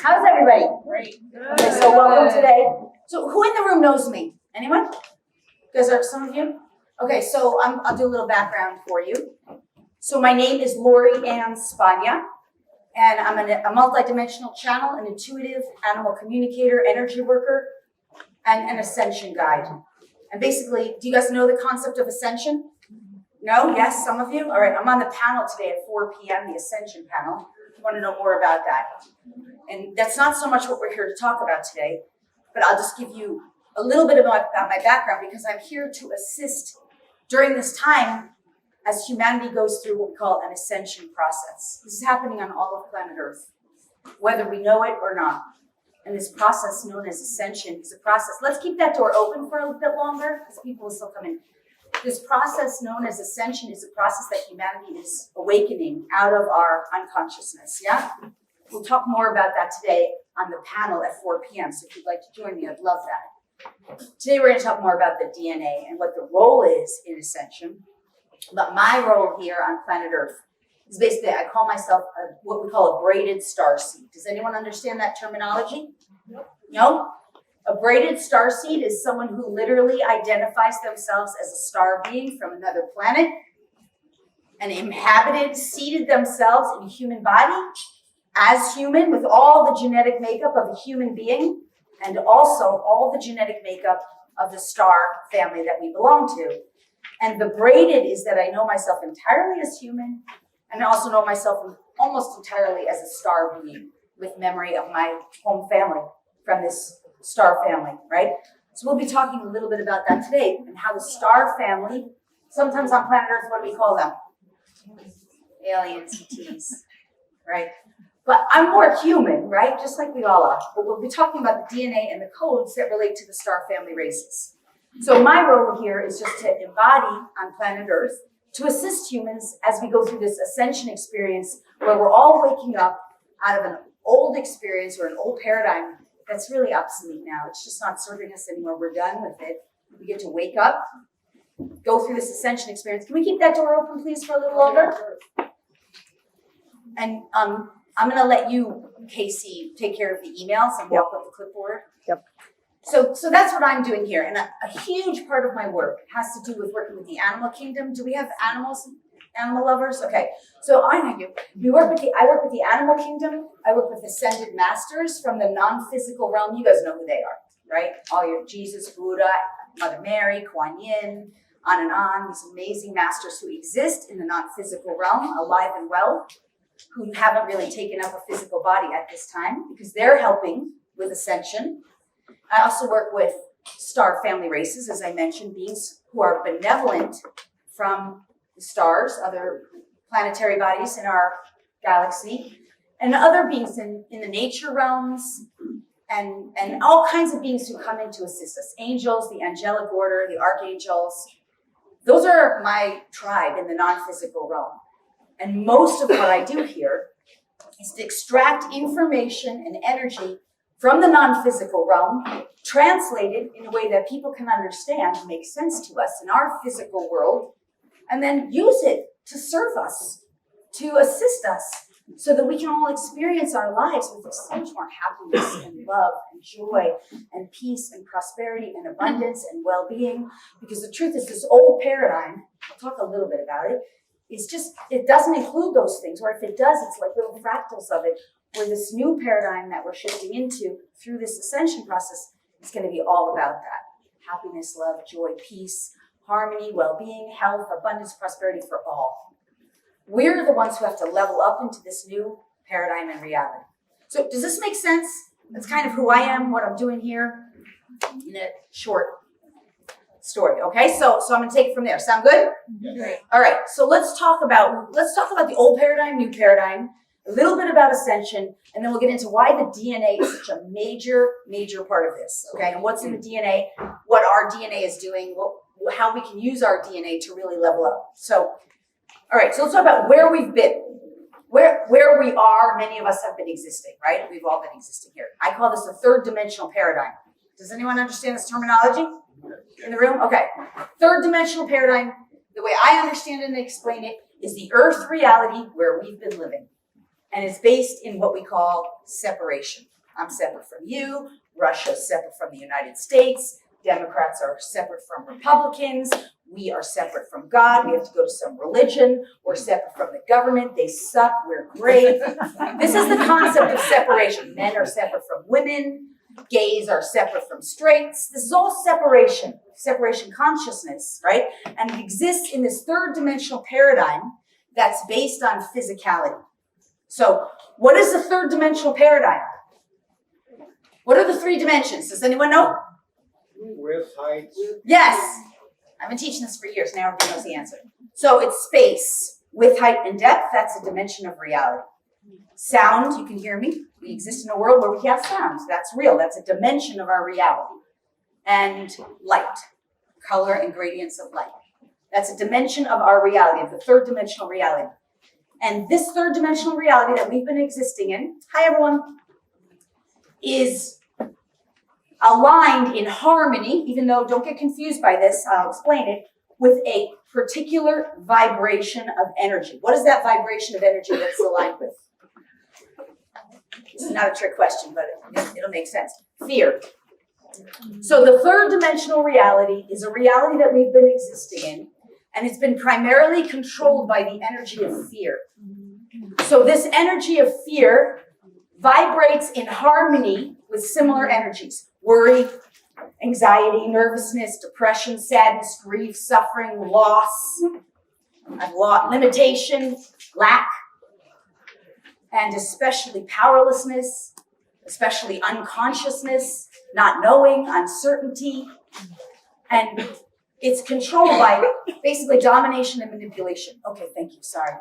How's everybody? Great. Okay, so welcome today. So who in the room knows me? Anyone? Because there are some of you? Okay, so I'll do a little background for you. So my name is Lori Ann Spagna, and I'm a multi-dimensional channel, an intuitive animal communicator, energy worker, and an ascension guide. And basically, do you guys know the concept of ascension? No? Yes, some of you? All right, I'm on the panel today at 4 p.m., the Ascension panel. If you want to know more about that. And that's not so much what we're here to talk about today, but I'll just give you a little bit about my background because I'm here to assist during this time as humanity goes through what we call an ascension process. This is happening on all of planet Earth, whether we know it or not. And this process known as ascension is a process. Let's keep that door open for a little bit longer because people will still come in. This process known as ascension is a process that humanity is awakening out of our unconsciousness, yeah? We'll talk more about that today on the panel at 4 p.m. So if you'd like to join me, I'd love that. Today we're going to talk more about the DNA and what the role is in ascension. But my role here on planet Earth is basically, I call myself what we call a braided starseed. Does anyone understand that terminology? No? A braided starseed is someone who literally identifies themselves as a star being from another planet and seated themselves in a human body as human with all the genetic makeup of a human being and also all the genetic makeup of the star family that we belong to. And the braided is that I know myself entirely as human and I also know myself almost entirely as a star being with memory of my home family from this star family, right? So we'll be talking a little bit about that today and how the star family, sometimes on planet Earth, what do we call them? Aliens, ETs, right? But I'm more human, right? Just like we all are. But we'll be talking about the DNA and the codes that relate to the star family races. So my role here is just to embody on planet Earth to assist humans as we go through this ascension experience where we're all waking up out of an old experience or an old paradigm that's really obsolete now. It's just not serving us anymore. We're done with it. We get to wake up, go through this ascension experience. Can we keep that door open, please, for a little longer? And I'm going to let you, Casey, take care of the emails and walk up the clipboard. Yep. So that's what I'm doing here. And a huge part of my work has to do with working with the animal kingdom. Do we have animal lovers? Okay. So I know you. I work with the animal kingdom. I work with ascended masters from the non-physical realm. You guys know who they are, right? All your Jesus, Buddha, Mother Mary, Kuan Yin, on and on. These amazing masters who exist in the non-physical realm, alive and well, who haven't really taken up a physical body at this time because they're helping with ascension. I also work with star family races, as I mentioned, beings who are benevolent from the stars, other planetary bodies in our galaxy, and other beings in the nature realms, and all kinds of beings who come in to assist us. Angels, the angelic order, the archangels. Those are my tribe in the non-physical realm. And most of what I do here is to extract information and energy from the non-physical realm, translated in a way that people can understand and make sense to us in our physical world, and then use it to serve us, to assist us, so that we can all experience our lives with so much more happiness and love and joy and peace and prosperity and abundance and well-being. Because the truth is, this old paradigm, I'll talk a little bit about it, it doesn't include those things, or if it does, it's like little fractals of it, where this new paradigm that we're shifting into through this ascension process is going to be all about that. Happiness, love, joy, peace, harmony, well-being, health, abundance, prosperity for all. We're the ones who have to level up into this new paradigm and reality. So does this make sense? That's kind of who I am, what I'm doing here in a short story. Okay, so I'm going to take it from there. Sound good? Great. All right, so let's talk about the old paradigm, new paradigm, a little bit about ascension, and then we'll get into why the DNA is such a major, major part of this, okay? And what's in the DNA, what our DNA is doing, how we can use our DNA to really level up. So, all right, so let's talk about where we've been. Where we are, many of us have been existing, right? We've all been existing here. I call this a third dimensional paradigm. Does anyone understand this terminology in the room? Okay, third dimensional paradigm, the way I understand it and explain it, is the earth reality where we've been living. and it's based in what we call separation. I'm separate from you, Russia's separate from the United States, Democrats are separate from Republicans, we are separate from God, we have to go to some religion, we're separate from the government, they suck, we're great. This is the concept of separation. Men are separate from women, gays are separate from straights. This is all separation consciousness, right? And it exists in this third dimensional paradigm that's based on physicality. So what is the third dimensional paradigm? What are the three dimensions? Does anyone know? Width, height. Yes. I've been teaching this for years. Now everybody knows the answer. So it's space, width, height, and depth. That's a dimension of reality. Sound, you can hear me. We exist in a world where we have sound. That's real. That's a dimension of our reality. And light, color and gradients of light. That's a dimension of our reality, of the third dimensional reality. And this third dimensional reality that we've been existing in, hi everyone, is aligned in harmony, even though, don't get confused by this, I'll explain it, with a particular vibration of energy. What is that vibration of energy that's aligned with? This is not a trick question, but it'll make sense. Fear. So the third dimensional reality is a reality that we've been existing in, and it's been primarily controlled by the energy of fear. So this energy of fear vibrates in harmony with similar energies. Worry, anxiety, nervousness, depression, sadness, grief, suffering, loss, limitation, lack, and especially powerlessness, especially unconsciousness, not knowing, uncertainty, and it's controlled by basically domination and manipulation. Okay, thank you, sorry.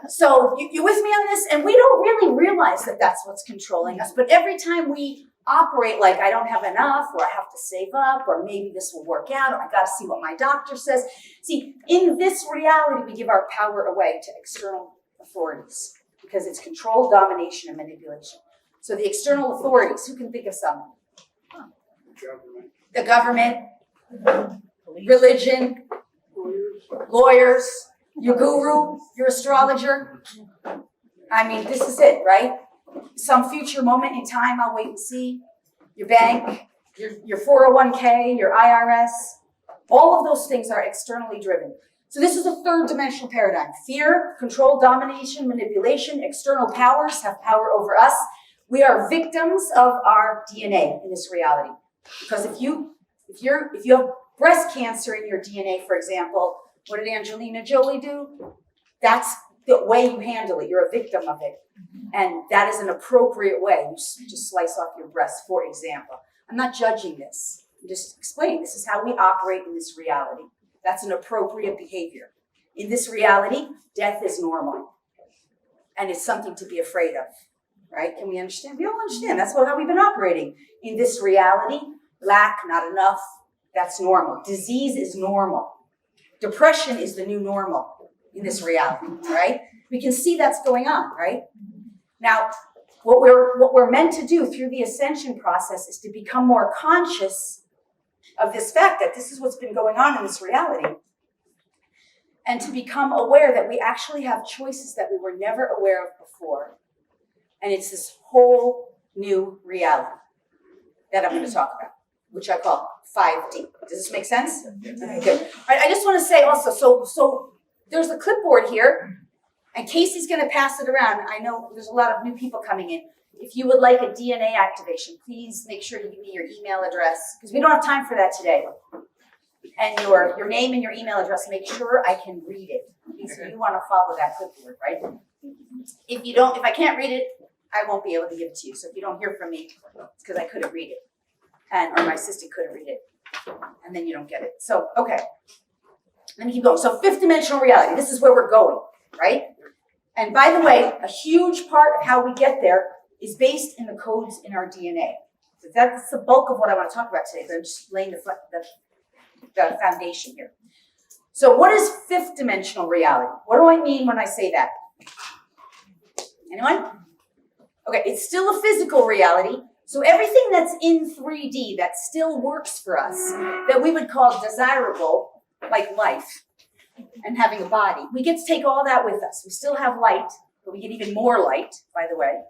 So you with me on this? And we don't really realize that that's what's controlling us, but every time we operate like I don't have enough, or I have to save up, or maybe this will work out, or I got to see what my doctor says. See, in this reality, we give our power away to external authorities because it's control, domination, and manipulation. So the external authorities, who can think of some? The government, religion, lawyers, your guru, your astrologer. I mean, this is it, right? Some future moment in time, I'll wait and see. Your bank, your 401k, your IRS, all of those things are externally driven. So this is a third dimensional paradigm. Fear, control, domination, manipulation, external powers have power over us. We are victims of our DNA in this reality. Because if you have breast cancer in your DNA, for example, what did Angelina Jolie do? That's the way you handle it. You're a victim of it. And that is an appropriate way. You just slice off your breast, for example. I'm not judging this. I'm just explaining this is how we operate in this reality. That's an appropriate behavior. In this reality, death is normal. And it's something to be afraid of. Right? Can we understand? We all understand. That's how we've been operating. In this reality, lack, not enough, that's normal. Disease is normal. Depression is the new normal in this reality, right? We can see that's going on, right? Now, what we're meant to do through the ascension process is to become more conscious of this fact that this is what's been going on in this reality. And to become aware that we actually have choices that we were never aware of before. And it's this whole new reality that I'm going to talk about, which I call 5D. Does this make sense? Okay, good. All right, I just want to say also, so there's a clipboard here, and Casey's going to pass it around. I know there's a lot of new people coming in. If you would like a DNA activation, please make sure you give me your email address, because we don't have time for that today. And your name and your email address, make sure I can read it. So you want to follow that clipboard, right? If I can't read it, I won't be able to give it to you. So if you don't hear from me, it's because I couldn't read it. Or my assistant couldn't read it. And then you don't get it. So, okay. Let me keep going. So fifth dimensional reality. This is where we're going, right? And by the way, a huge part of how we get there is based in the codes in our DNA. So that's the bulk of what I want to talk about today. But I'm just laying the foundation here. So what is fifth dimensional reality? What do I mean when I say that? Anyone? Okay, it's still a physical reality. So everything that's in 3D that still works for us, that we would call desirable, like life and having a body, we get to take all that with us. We still have light but we get even more light, by the way.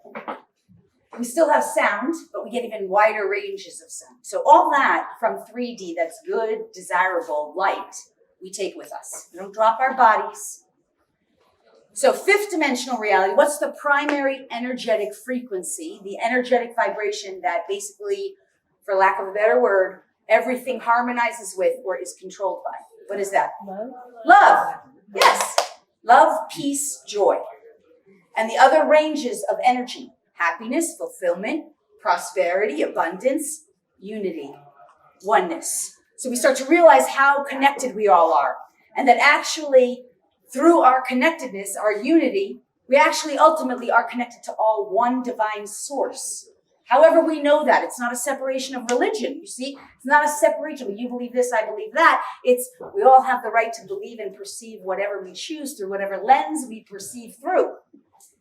We still have sound, but we get even wider ranges of sound. So all that from 3D that's good, desirable, light, we take with us. We don't drop our bodies. So fifth dimensional reality, what's the primary energetic frequency, the energetic vibration that basically, for lack of a better word, everything harmonizes with or is controlled by? What is that? Love. Love. Yes. Love, peace, joy. And the other ranges of energy, happiness, fulfillment, prosperity, abundance, unity, oneness. So we start to realize how connected we all are. And that actually, through our connectedness, our unity, we actually ultimately are connected to all one divine source. However we know that, it's not a separation of religion, you see? It's not a separation, well, you believe this, I believe that. It's, we all have the right to believe and perceive whatever we choose through whatever lens we perceive through.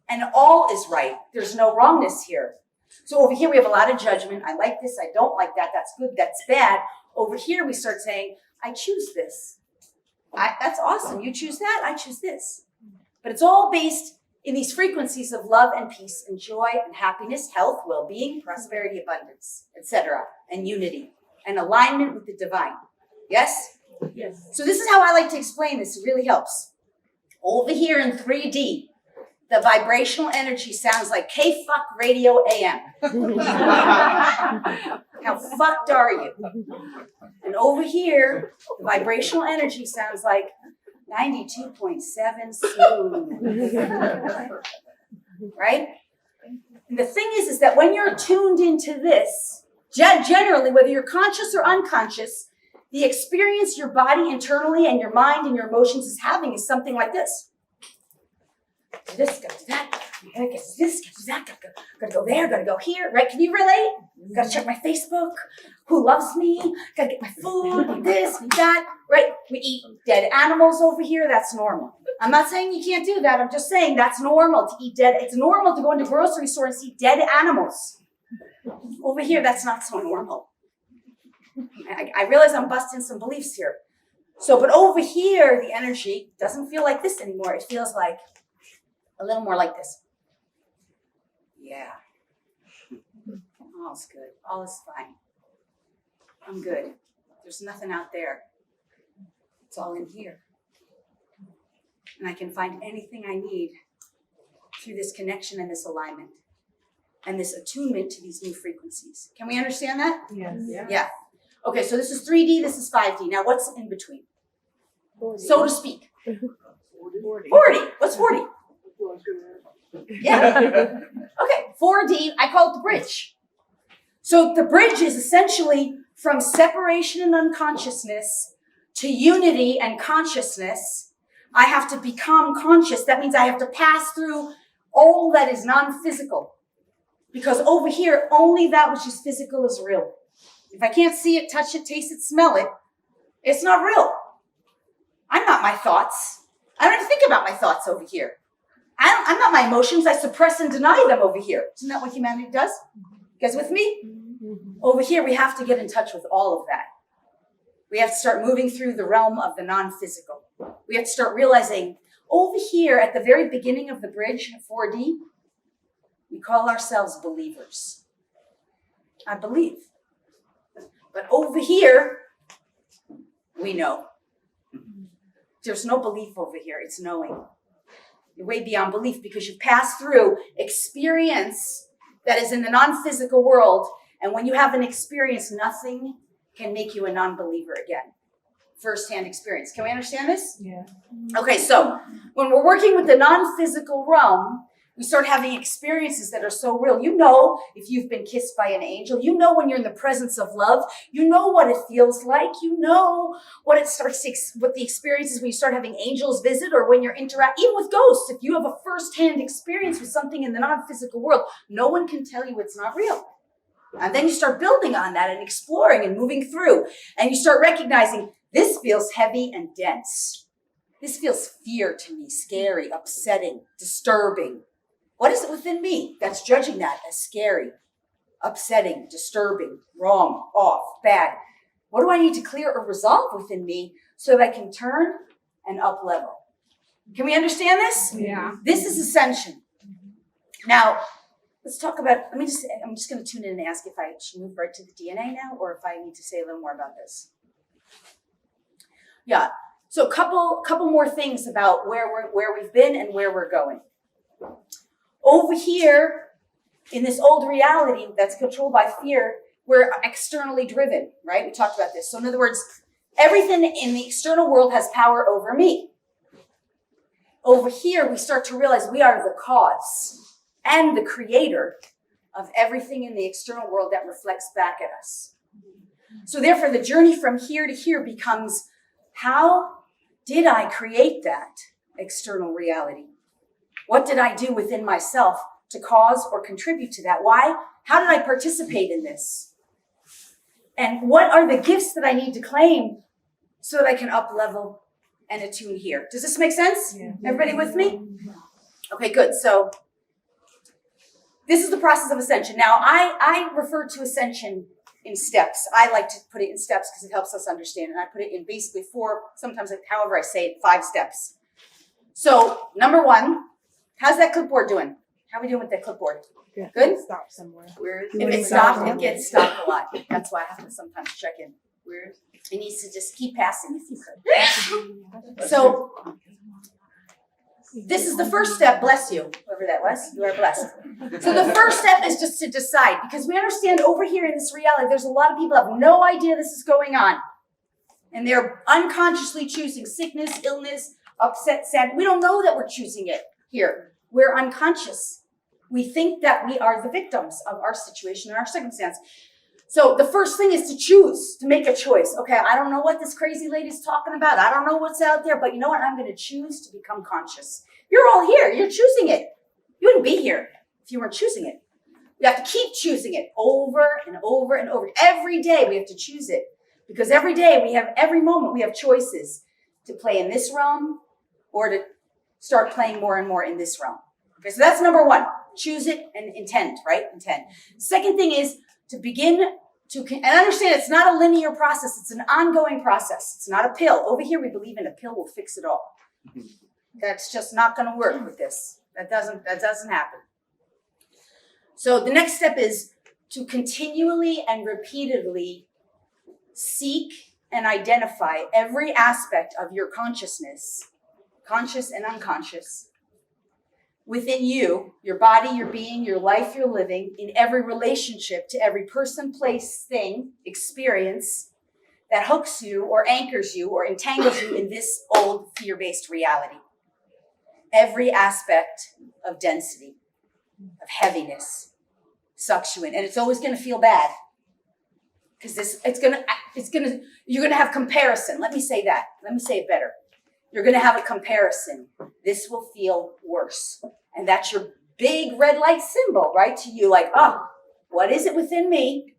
And all is right. There's no wrongness here. So over here we have a lot of judgment. I like this, I don't like that, that's good, that's bad. Over here we start saying, I choose this. That's awesome, you choose that, I choose this. But it's all based in these frequencies of love and peace and joy and happiness, health, well-being, prosperity, abundance, etc., and unity and alignment with the divine. Yes? Yes. So this is how I like to explain this. It really helps. Over here in 3D, the vibrational energy sounds like K-Fuck Radio AM. How fucked are you? And over here, the vibrational energy sounds like 92.7 smooth. Right? And the thing is that when you're tuned into this, generally, whether you're conscious or unconscious, the experience your body internally and your mind and your emotions is having is something like this. Do this, gotta do that, gotta get this, gotta do that, gotta go there, gotta go here, right? Can you relate? Gotta check my Facebook, who loves me, gotta get my food, eat this, eat that, right? We eat dead animals over here, that's normal. I'm not saying you can't do that, I'm just saying that's normal to eat dead, it's normal to go into a grocery store and see dead animals. Over here, that's not so normal. I realize I'm busting some beliefs here. So, but over here, the energy doesn't feel like this anymore, it feels like a little more like this. Yeah. All's good. All is fine. I'm good. There's nothing out there. It's all in here. And I can find anything I need through this connection and this alignment and this attunement to these new frequencies. Can we understand that? Yes. Yeah. Okay, so this is 3D, this is 5D. Now what's in between? 40. So to speak. 40. 40. What's 40? Yeah. Okay, 4D, I call it the bridge. So the bridge is essentially from separation and unconsciousness to unity and consciousness. I have to become conscious. That means I have to pass through all that is non-physical. Because over here, only that which is physical is real. If I can't see it, touch it, taste it, smell it, it's not real. I'm not my thoughts. I don't even think about my thoughts over here. I'm not my emotions. I suppress and deny them over here. Isn't that what humanity does? You guys with me? Over here, we have to get in touch with all of that. We have to start moving through the realm of the non-physical. We have to start realizing over here at the very beginning of the bridge, 4D, we call ourselves believers. I believe. But over here, we know. There's no belief over here. It's knowing. You're way beyond belief because you've passed through experience that is in the non-physical world. And when you have an experience, nothing can make you a non-believer again. First-hand experience. Can we understand this? Yeah. Okay, so when we're working with the non-physical realm, we start having experiences that are so real. You know if you've been kissed by an angel. You know when you're in the presence of love. You know what it feels like. You know what it starts to, what the experience is when you start having angels visit or when you're interacting, even with ghosts. If you have a first-hand experience with something in the non-physical world, no one can tell you it's not real. And then you start building on that and exploring and moving through. And you start recognizing this feels heavy and dense. This feels fear to me, scary, upsetting, disturbing. What is it within me that's judging that as scary, upsetting, disturbing, wrong, off, bad? What do I need to clear or resolve within me so that I can turn and up level? Can we understand this? Yeah. This is ascension. Now, let's talk about, I'm just going to tune in and ask if I should move right to the DNA now, or if I need to say a little more about this. Yeah, so a couple more things about where we've been and where we're going. Over here, in this old reality that's controlled by fear, we're externally driven, right? We talked about this. So in other words, everything in the external world has power over me. Over here, we start to realize we are the cause and the creator of everything in the external world that reflects back at us. So therefore, the journey from here to here becomes, how did I create that external reality? What did I do within myself to cause or contribute to that? Why? How did I participate in this? And what are the gifts that I need to claim so that I can up level and attune here? Does this make sense? Yeah. Everybody with me? Okay, good. So this is the process of ascension. Now, I refer to ascension in steps. I like to put it in steps because it helps us understand. And I put it in basically 4, sometimes however I say it, 5 steps. So number 1, how's that clipboard doing? How are we doing with that clipboard? Yeah. Good? Stop somewhere. If it stops, it gets stopped a lot. That's why I have to sometimes check in. Weird. It needs to just keep passing if you could. So this is the first step. Bless you, whoever that was. You are blessed. So the first step is just to decide, because we understand over here in this reality, there's a lot of people who have no idea this is going on. And they're unconsciously choosing sickness, illness, upset, sad. We don't know that we're choosing it here. We're unconscious. We think that we are the victims of our situation and our circumstance. So the first thing is to choose, to make a choice. Okay, I don't know what this crazy lady's talking about. I don't know what's out there, but you know what? I'm going to choose to become conscious. You're all here. You're choosing it. You wouldn't be here if you weren't choosing it. We have to keep choosing it over and over and over. Every day we have to choose it, because every day every moment we have choices to play in this realm or to start playing more and more in this realm. Okay, so that's number 1. Choose it and intend, right? Intend. Second thing is to begin and understand it's not a linear process. It's an ongoing process. It's not a pill. Over here, we believe in a pill will fix it all. That's just not going to work with this. That doesn't happen. So the next step is to continually and repeatedly seek and identify every aspect of your consciousness, conscious and unconscious, within you, your body, your being, your life you're living, in every relationship to every person, place, thing, experience that hooks you or anchors you or entangles you in this old fear-based reality. Every aspect of density, of heaviness, sucks you in. And it's always going to feel bad. Because you're going to have comparison. Let me say that. Let me say it better. You're going to have a comparison. This will feel worse. And that's your big red light symbol, right? To you, like, oh, what is it within me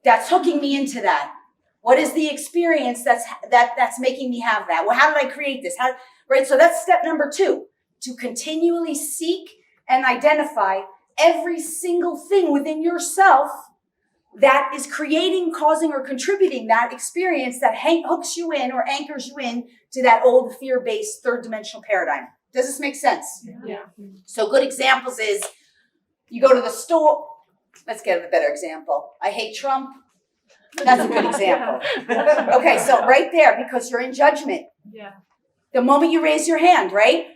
that's hooking me into that? What is the experience that's making me have that? Well, how did I create this? Right? So that's step number 2, to continually seek and identify every single thing within yourself that is creating, causing, or contributing that experience that hooks you in or anchors you in to that old fear-based 3rd-dimensional paradigm. Does this make sense? Yeah. So good examples is, you go to the store. Let's get a better example. I hate Trump. That's a good example. Okay, so right there, because you're in judgment. Yeah. The moment you raise your hand, right?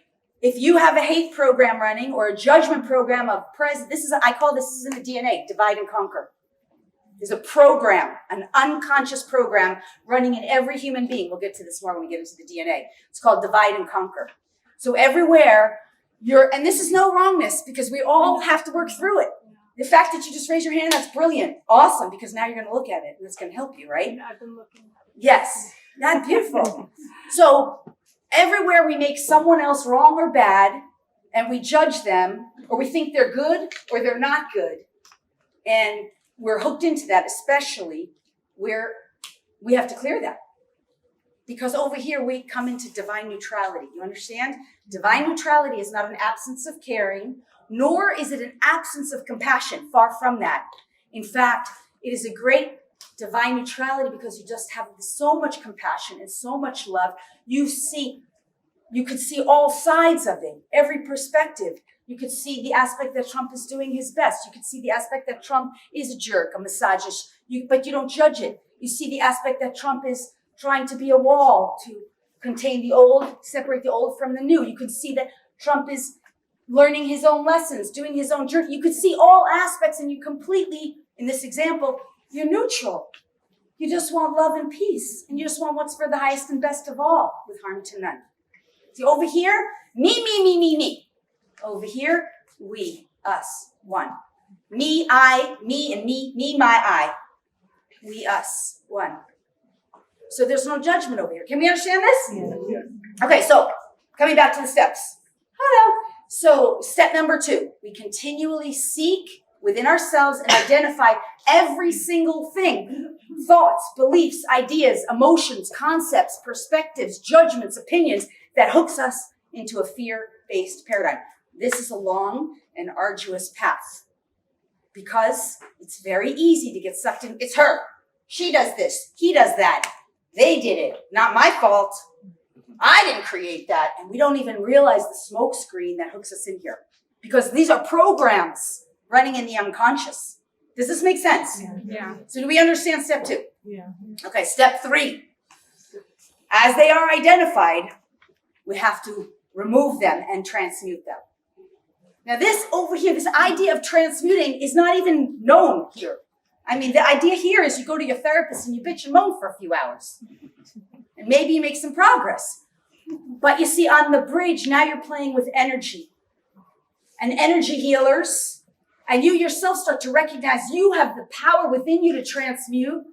If you have a hate program running or a judgment program of I call this in the DNA, divide and conquer. There's a program, an unconscious program running in every human being. We'll get to this more when we get into the DNA. It's called divide and conquer. So everywhere and this is no wrongness, because we all have to work through it. The fact that you just raise your hand, that's brilliant. Awesome, because now you're going to look at it and it's going to help you, right? I've been looking at it. Yes, that's beautiful. So everywhere we make someone else wrong or bad, and we judge them, or we think they're good or they're not good, and we're hooked into that, especially where we have to clear that. Because over here, we come into divine neutrality. You understand? Divine neutrality is not an absence of caring, nor is it an absence of compassion. Far from that. In fact, it is a great divine neutrality because you just have so much compassion and so much love. You could see all sides of it, every perspective. You could see the aspect that Trump is doing his best. You could see the aspect that Trump is a jerk, a misogynist, but you don't judge it. You see the aspect that Trump is trying to be a wall to contain the old, separate the old from the new. You could see that Trump is learning his own lessons, doing his own journey. You could see all aspects, and you completely, in this example, you're neutral. You just want love and peace, and you just want what's for the highest and best of all, with harm to none. See, over here, me. Over here, we, us, one. Me, I, me, and me, my, I. We, us, one. So there's no judgment over here. Can we understand this? Yeah. Okay, so coming back to the steps. Hello. So step number 2, we continually seek within ourselves and identify every single thing, thoughts, beliefs, ideas, emotions, concepts, perspectives, judgments, opinions that hooks us into a fear-based paradigm. This is a long and arduous path because it's very easy to get sucked in. It's her. She does this. He does that. They did it. Not my fault. I didn't create that. And we don't even realize the smoke screen that hooks us in here because these are programs running in the unconscious. Does this make sense? Yeah. So do we understand step 2? Yeah. Okay, step 3. As they are identified, we have to remove them and transmute them. Now this over here, this idea of transmuting is not even known here. I mean, the idea here is you go to your therapist and you bitch and moan for a few hours. And maybe you make some progress. But you see, on the bridge, now you're playing with energy. And energy healers, and you yourself start to recognize you have the power within you to transmute,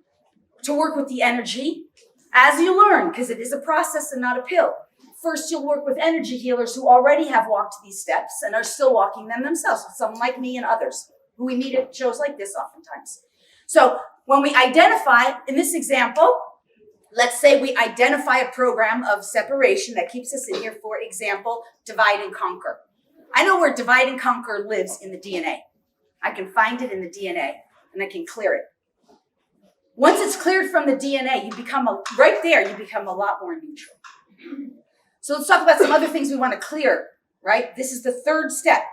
to work with the energy as you learn, because it is a process and not a pill. First, you'll work with energy healers who already have walked these steps and are still walking them themselves, someone like me and others who we meet at shows like this oftentimes. So when we identify, in this example, let's say we identify a program of separation that keeps us in here, for example, divide and conquer. I know where divide and conquer lives in the DNA. I can find it in the DNA and I can clear it. Once it's cleared from the DNA, you become a lot more neutral. So let's talk about some other things we want to clear, right? This is the 3rd step.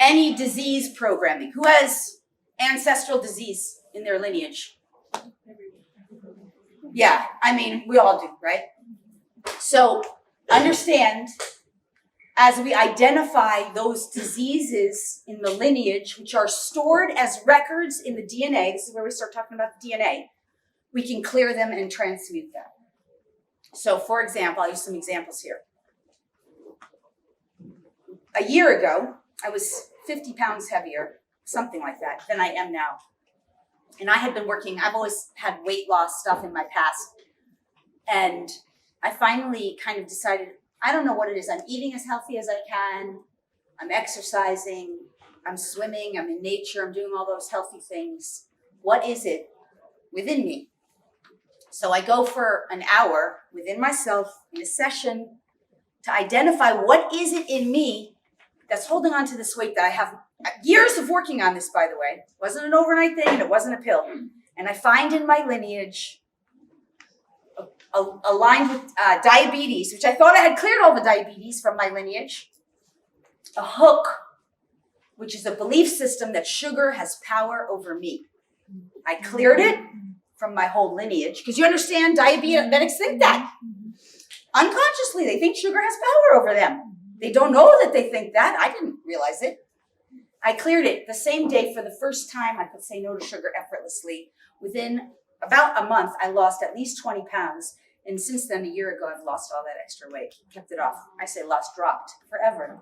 Any disease programming. Who has ancestral disease in their lineage? Yeah, I mean, we all do, right? So understand, as we identify those diseases in the lineage, which are stored as records in the DNA, this is where we start talking about the DNA, we can clear them and transmute them. So for example, I'll use some examples here. A year ago, I was 50 pounds heavier, something like that, than I am now. And I had been working, I've always had weight loss stuff in my past. And I finally kind of decided, I don't know what it is. I'm eating as healthy as I can. I'm exercising. I'm swimming. I'm in nature. I'm doing all those healthy things. What is it within me? So I go for an hour within myself in a session to identify what is it in me that's holding on to this weight that I have years of working on this, by the way. It wasn't an overnight thing and it wasn't a pill. And I find in my lineage aligned with diabetes, which I thought I had cleared all the diabetes from my lineage, a hook, which is a belief system that sugar has power over me. I cleared it from my whole lineage, because you understand, diabetics think that. Unconsciously, they think sugar has power over them. They don't know that they think that. I didn't realize it. I cleared it the same day. For the first time, I could say no to sugar effortlessly. Within about a month, I lost at least 20 pounds. And since then, a year ago, I've lost all that extra weight, kept it off. I say lost, dropped forever,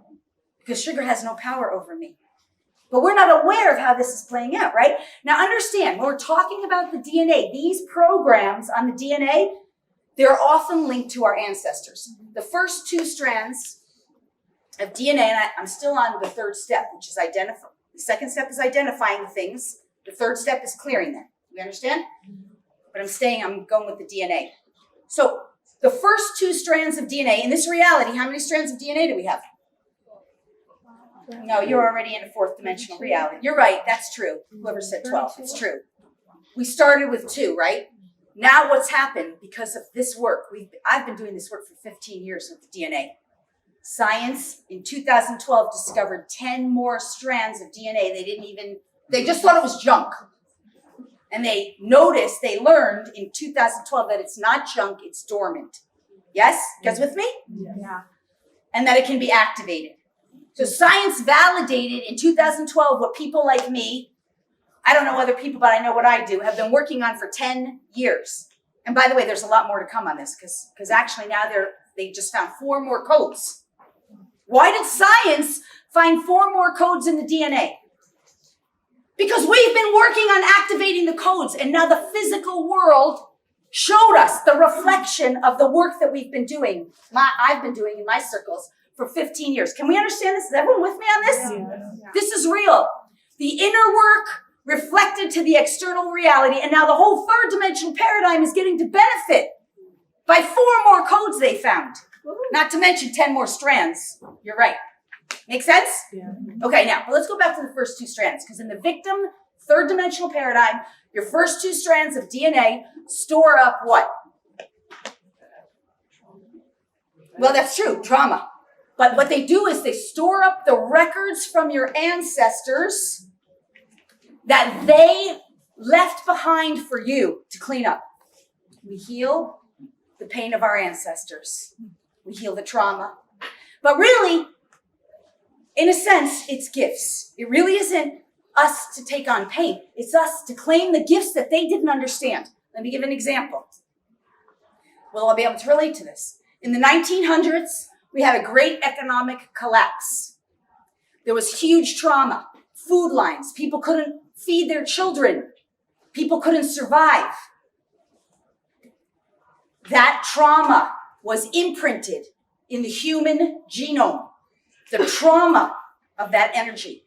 because sugar has no power over me. But we're not aware of how this is playing out, right? Now understand, when we're talking about the DNA, these programs on the DNA, they're often linked to our ancestors. The first 2 strands of DNA, and I'm still on the 3rd step, which is identify. The 2nd step is identifying the things. The 3rd step is clearing them. We understand? But I'm going with the DNA. So the first 2 strands of DNA, in this reality, how many strands of DNA do we have? No, you're already in a 4th dimensional reality. You're right, that's true. Whoever said 12, it's true. We started with 2, right? Now what's happened because of this work, I've been doing this work for 15 years with the DNA. Science in 2012 discovered 10 more strands of DNA. They just thought it was junk. And they learned in 2012 that it's not junk, it's dormant. Yes? You guys with me? Yeah. And that it can be activated. So science validated in 2012 what people like me, I don't know other people, but I know what I do, have been working on for 10 years. And by the way, there's a lot more to come on this because actually now they just found 4 more codes. Why did science find 4 more codes in the DNA? Because we've been working on activating the codes, and now the physical world showed us the reflection of the work that we've been doing. I've been doing in my circles for 15 years. Can we understand this? Is everyone with me on this? Yeah. This is real. The inner work reflected to the external reality, and now the whole 3rd dimensional paradigm is getting to benefit by 4 more codes they found. Not to mention 10 more strands. You're right. Make sense? Yeah. Okay, now let's go back to the first 2 strands, because in the victim 3rd dimensional paradigm, your first 2 strands of DNA store up what? Well, that's true, trauma. But what they do is they store up the records from your ancestors that they left behind for you to clean up. We heal the pain of our ancestors. We heal the trauma. But really, in a sense, it's gifts. It really isn't us to take on pain. It's us to claim the gifts that they didn't understand. Let me give an example. We'll all be able to relate to this. In the 1900s, we had a great economic collapse. There was huge trauma, food lines. People couldn't feed their children. People couldn't survive. That trauma was imprinted in the human genome. The trauma of that energy.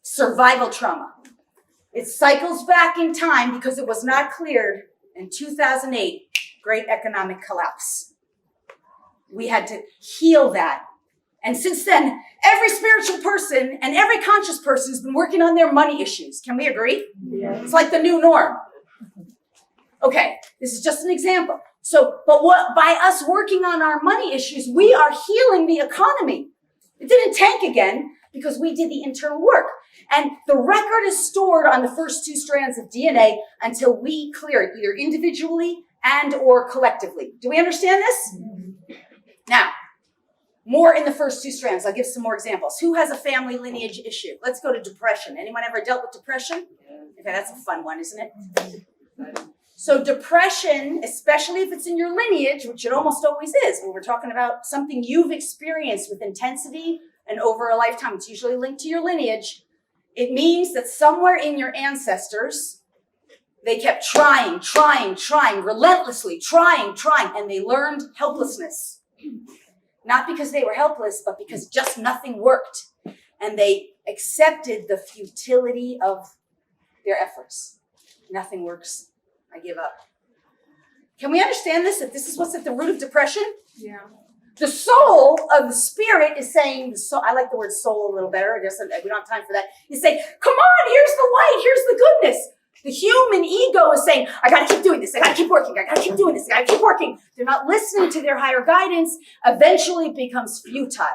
Survival trauma. It cycles back in time because it was not cleared in 2008, great economic collapse. We had to heal that. And since then, every spiritual person and every conscious person has been working on their money issues. Can we agree? Yeah. It's like the new norm. Okay, this is just an example. By us working on our money issues, we are healing the economy. It didn't tank again because we did the internal work. And the record is stored on the first 2 strands of DNA until we clear it, either individually and or collectively. Do we understand this? Now, more in the first 2 strands. I'll give some more examples. Who has a family lineage issue? Let's go to depression. Anyone ever dealt with depression? Okay, that's a fun one, isn't it? So depression, especially if it's in your lineage, which it almost always is, when we're talking about something you've experienced with intensity and over a lifetime, it's usually linked to your lineage. It means that somewhere in your ancestors, they kept trying, relentlessly trying, and they learned helplessness. Not because they were helpless, but because just nothing worked. And they accepted the futility of their efforts. Nothing works. I give up. Can we understand this? That this is what's at the root of depression? Yeah. The soul of the spirit is saying, I like the word soul a little better. We don't have time for that. It's saying, come on, here's the light, here's the goodness. The human ego is saying, I gotta keep doing this, I gotta keep working, I gotta keep doing this, I gotta keep working. They're not listening to their higher guidance. Eventually it becomes futile.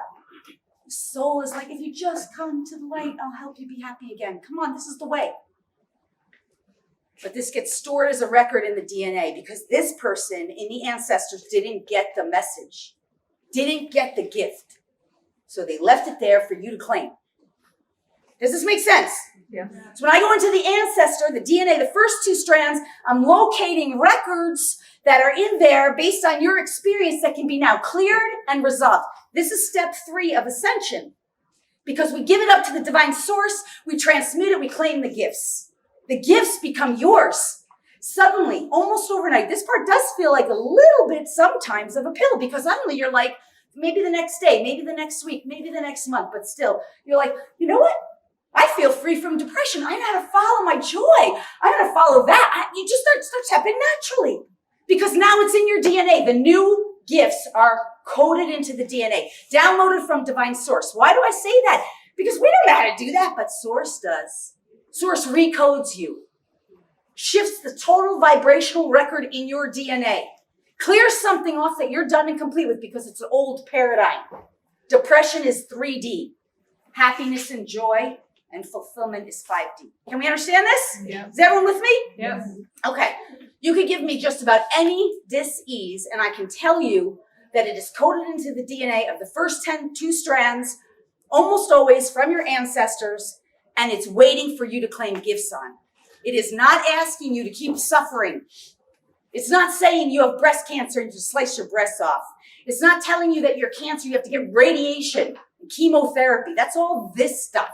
The soul is like, if you just come to the light, I'll help you be happy again. Come on, this is the way. But this gets stored as a record in the DNA because this person in the ancestors didn't get the message, didn't get the gift. So they left it there for you to claim. Does this make sense? Yeah. So when I go into the ancestor, the DNA, the first 2 strands, I'm locating records that are in there based on your experience that can be now cleared and resolved. This is step 3 of Ascension. Because we give it up to the divine source, we transmute it, we claim the gifts. The gifts become yours. Suddenly, almost overnight, this part does feel like a little bit sometimes of a pill because suddenly you're like, maybe the next day, maybe the next week, maybe the next month, but still, you're like, you know what? I feel free from depression. I know how to follow my joy. I know how to follow that. You just start tapping naturally because now it's in your DNA. The new gifts are coded into the DNA, downloaded from divine source. Why do I say that? Because we don't know how to do that, but source does. Source recodes you, shifts the total vibrational record in your DNA, clears something off that you're done and complete with because it's an old paradigm. Depression is 3D. Happiness and joy and fulfillment is 5D. Can we understand this? Yeah. Is everyone with me? Yes. Okay. You could give me just about any dis-ease, and I can tell you that it is coded into the DNA of the first 2 strands, almost always from your ancestors, and it's waiting for you to claim gifts on. It is not asking you to keep suffering. It's not saying you have breast cancer and you slice your breasts off. It's not telling you that you're cancer, you have to get radiation and chemotherapy. That's all this stuff.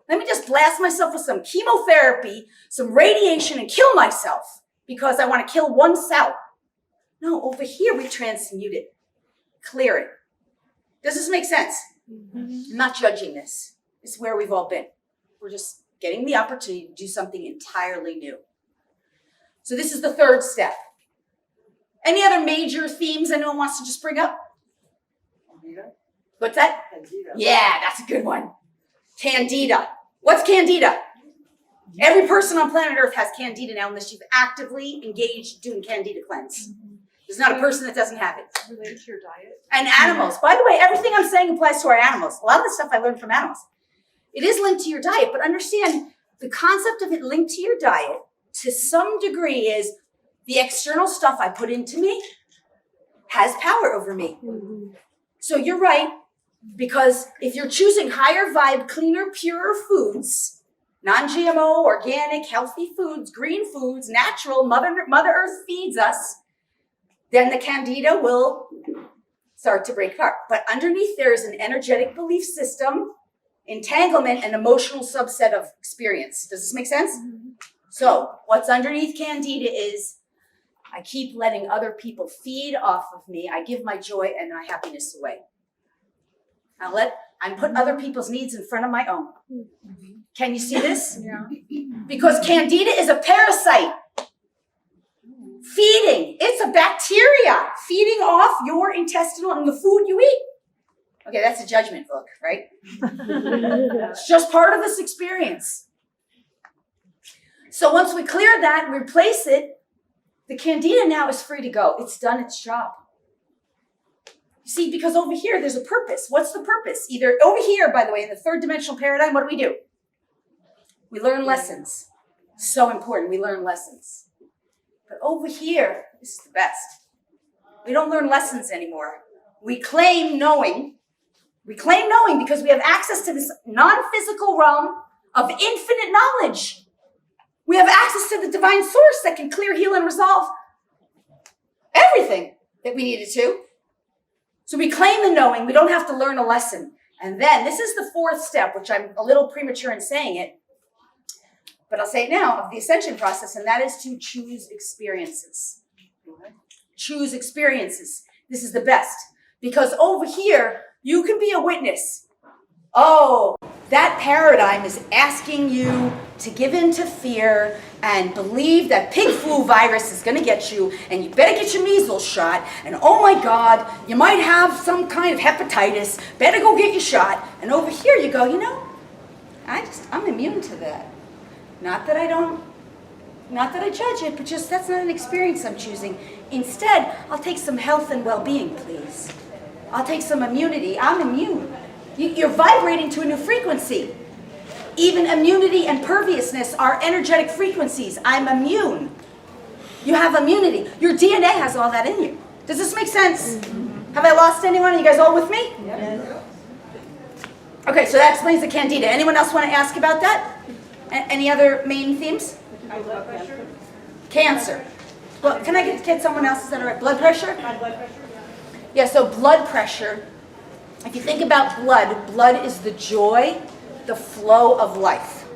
Let me just blast myself with some chemotherapy, some radiation, and kill myself because I want to kill one cell. No, over here we transmute it, clear it. Does this make sense? I'm not judging this. It's where we've all been. We're just getting the opportunity to do something entirely new. So this is the 3rd step. Any other major themes anyone wants to just bring up? What's that? Candida. Yeah, that's a good one. Candida. What's Candida? Every person on planet Earth has Candida now unless you've actively engaged doing Candida cleanse. There's not a person that doesn't have it. Related to your diet. And animals. By the way, everything I'm saying applies to our animals. A lot of the stuff I learned from animals. It is linked to your diet, but understand the concept of it linked to your diet to some degree is the external stuff I put into me has power over me. So you're right, because if you're choosing higher vibe, cleaner, purer foods, non-GMO, organic, healthy foods, green foods, natural, Mother Earth feeds us, then the Candida will start to break apart. But underneath there is an energetic belief system, entanglement, and emotional subset of experience. Does this make sense? So what's underneath Candida is I keep letting other people feed off of me. I give my joy and my happiness away. I put other people's needs in front of my own. Can you see this? Yeah. Because Candida is a parasite. Feeding. It's a bacteria feeding off your intestinal and the food you eat. Okay, that's a judgment book, right? It's just part of this experience. So once we clear that, replace it, the Candida now is free to go. It's done its job. You see, because over here, there's a purpose. What's the purpose? Either over here, by the way, in the 3rd dimensional paradigm, what do? We learn lessons. So important, we learn lessons. But over here, this is the best. We don't learn lessons anymore. We claim knowing. We claim knowing because we have access to this non-physical realm of infinite knowledge. We have access to the divine source that can clear, heal, and resolve everything that we needed to. So we claim the knowing. We don't have to learn a lesson. And then this is the 4th step, which I'm a little premature in saying it, but I'll say it now, of the ascension process, and that is to choose experiences. Choose experiences. This is the best. Because over here, you can be a witness. Oh, that paradigm is asking you to give in to fear and believe that pig flu virus is going to get you, and you better get your measles shot, and oh my God, you might have some kind of hepatitis, better go get your shot. And over here you go, I'm immune to that. Not that I judge it, but just that's not an experience I'm choosing. Instead, I'll take some health and well-being, please. I'll take some immunity. I'm immune. You're vibrating to a new frequency. Even immunity and perviousness are energetic frequencies. I'm immune. You have immunity. Your DNA has all that in you. Does this make sense? Have I lost anyone? Are you guys all with me? Yes. Okay, so that explains the Candida. Anyone else want to ask about that? Any other main themes? High blood pressure. Cancer. Well, can I get someone else? Is that all right? Blood pressure? High blood pressure. Yeah, so blood pressure. If you think about blood, blood is the joy, the flow of life.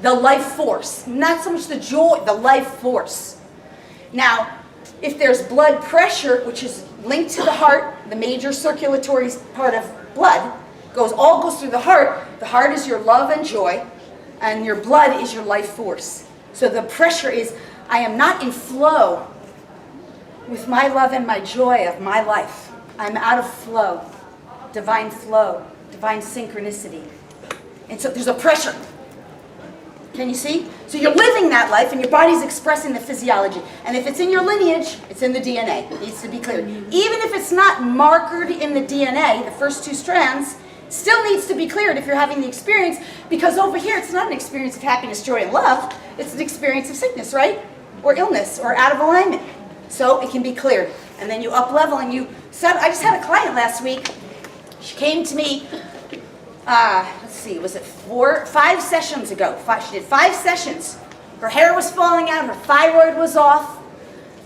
The life force. Not so much the joy, the life force. Now, if there's blood pressure, which is linked to the heart, the major circulatory part of blood, all goes through the heart. The heart is your love and joy, and your blood is your life force. So the pressure is, I am not in flow with my love and my joy of my life. I'm out of flow, divine synchronicity. And so there's a pressure. Can you see? So you're living that life and your body's expressing the physiology. And if it's in your lineage, it's in the DNA. It needs to be cleared. Even if it's not markered in the DNA, the first 2 strands, still needs to be cleared if you're having the experience, because over here it's not an experience of happiness, joy, and love. It's an experience of sickness, right? Or illness, or out of alignment. So it can be cleared. And then you up level and you set. I just had a client last week. She came to me, let's see, was it 5 sessions ago? She did 5 sessions. Her hair was falling out, her thyroid was off,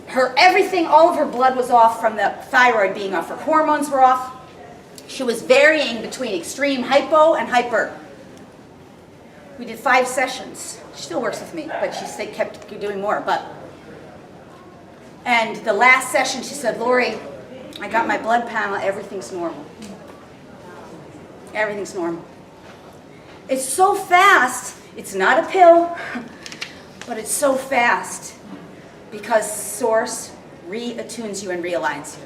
her everything, all of her blood was off from the thyroid being off, her hormones were off. She was varying between extreme hypo and hyper. We did 5 sessions. She still works with me, but she kept doing more. And the last session, she said, Lori, I got my blood panel, everything's normal. Everything's normal. It's so fast. It's not a pill, but it's so fast because Source reattunes you and realigns you.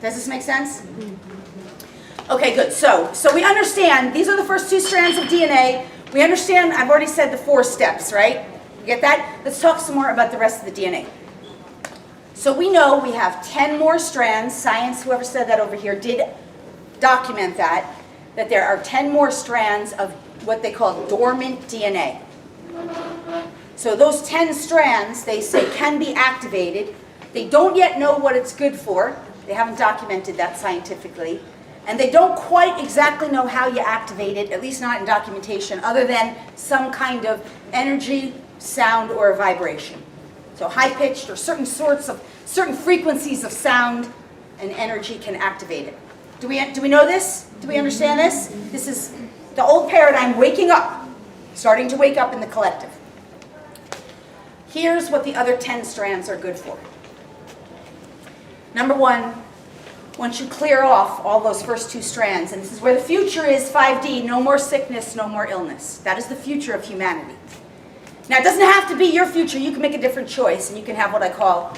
Does this make sense? Okay, good. So we understand these are the first 2 strands of DNA. We understand, I've already said the 4 steps, right? You get that? Let's talk some more about the rest of the DNA. So we know we have 10 more strands. Science, whoever said that over here, did document that there are 10 more strands of what they call dormant DNA. So those 10 strands, they say, can be activated. They don't yet know what it's good for. They haven't documented that scientifically. And they don't quite exactly know how you activate it, at least not in documentation, other than some kind of energy, sound, or a vibration. So high-pitched or certain frequencies of sound and energy can activate it. Do we know this? Do we understand this? This is the old paradigm waking up, starting to wake up in the collective. Here's what the other 10 strands are good for. Number 1, once you clear off all those first 2 strands, and this is where the future is 5D, no more sickness, no more illness. That is the future of humanity. Now, it doesn't have to be your future. You can make a different choice, and you can have what I call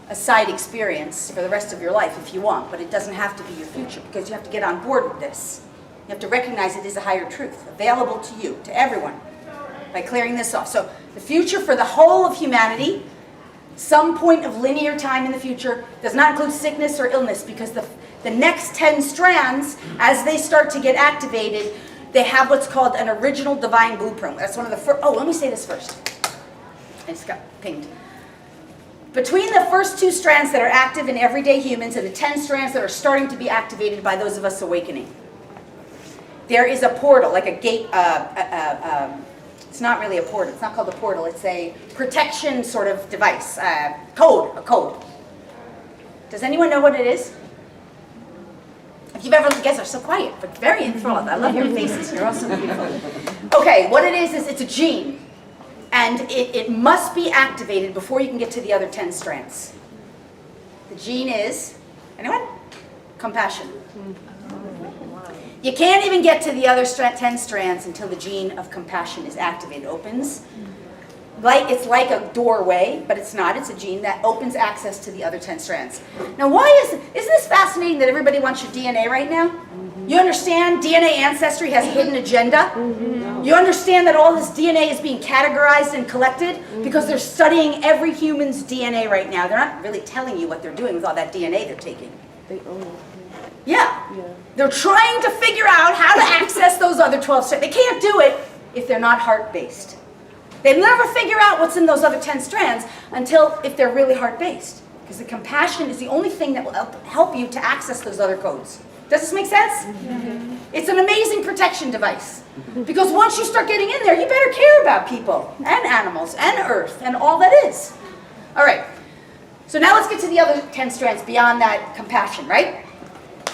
a side experience for the rest of your life if you want, but it doesn't have to be your future because you have to get on board with this. You have to recognize it is a higher truth available to you, to everyone, by clearing this off. So the future for the whole of humanity, some point of linear time in the future, does not include sickness or illness because the next 10 strands, as they start to get activated, they have what's called an original divine blueprint. That's one of the first. Oh, let me say this first. I just got pinged. Between the first 2 strands that are active in everyday humans and the 10 strands that are starting to be activated by those of us awakening, there is a portal, like a gate. It's not really a portal. It's not called a portal. It's a protection sort of device, a code. Does anyone know what it is? If you've ever, you guys are so quiet, but very enthralled. I love your faces. You're all so beautiful. Okay, what it is it's a gene. And it must be activated before you can get to the other 10 strands. The gene is, anyone? Compassion. You can't even get to the other 10 strands until the gene of compassion is activated. It opens. It's like a doorway, but it's not. It's a gene that opens access to the other 10 strands. Now, isn't this fascinating that everybody wants your DNA right now? You understand DNA Ancestry has a hidden agenda? You understand that all this DNA is being categorized and collected because they're studying every human's DNA right now. They're not really telling you what they're doing with all that DNA they're taking. They own it. Yeah. They're trying to figure out how to access those other 12 strands. They can't do it if they're not heart-based. They never figure out what's in those other 10 strands until if they're really heart-based. Because the compassion is the only thing that will help you to access those other codes. Does this make sense? Mm-hmm. It's an amazing protection device. Because once you start getting in there, you better care about people and animals and earth and all that is. All right. So now let's get to the other 10 strands beyond that compassion, right?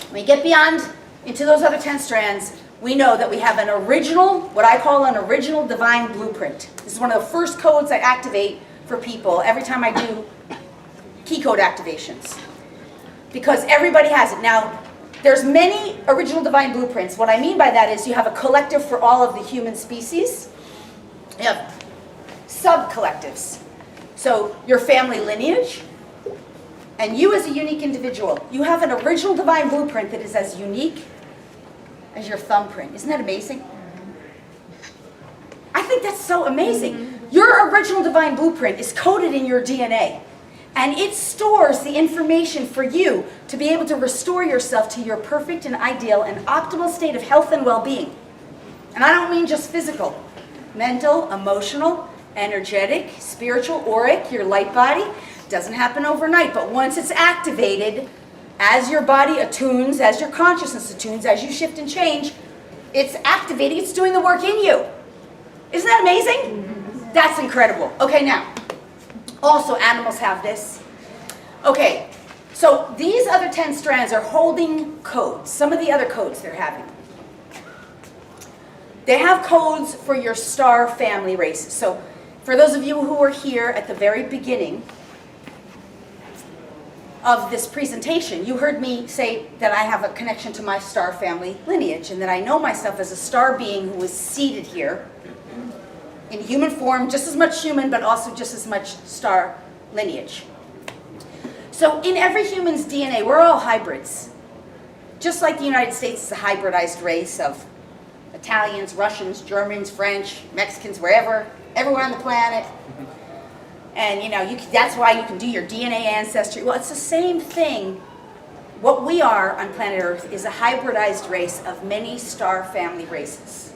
When we get beyond into those other 10 strands, we know that we have an original, what I call an original divine blueprint. This is one of the first codes I activate for people every time I do key code activations. Because everybody has it. Now, there's many original divine blueprints. What I mean by that is you have a collective for all of the human species. You have sub-collectives. So your family lineage, and you as a unique individual, you have an original divine blueprint that is as unique as your thumbprint. Isn't that amazing? I think that's so amazing. Your original divine blueprint is coded in your DNA. And it stores the information for you to be able to restore yourself to your perfect and ideal and optimal state of health and well-being. And I don't mean just physical. Mental, emotional, energetic, spiritual, auric, your light body. Doesn't happen overnight, but once it's activated, as your body attunes, as your consciousness attunes, as you shift and change, it's activating, it's doing the work in you. Isn't that amazing? That's incredible. Okay, now, also animals have this. Okay, so these other 10 strands are holding codes, some of the other codes they're having. They have codes for your star family races. So for those of you who were here at the very beginning of this presentation, you heard me say that I have a connection to my star family lineage and that I know myself as a star being who is seated here in human form, just as much human, but also just as much star lineage. So in every human's DNA, we're all hybrids. Just like the United States is a hybridized race of Italians, Russians, Germans, French, Mexicans, wherever, everywhere on the planet. And that's why you can do your DNA ancestry. Well, it's the same thing. What we are on planet Earth is a hybridized race of many star family races.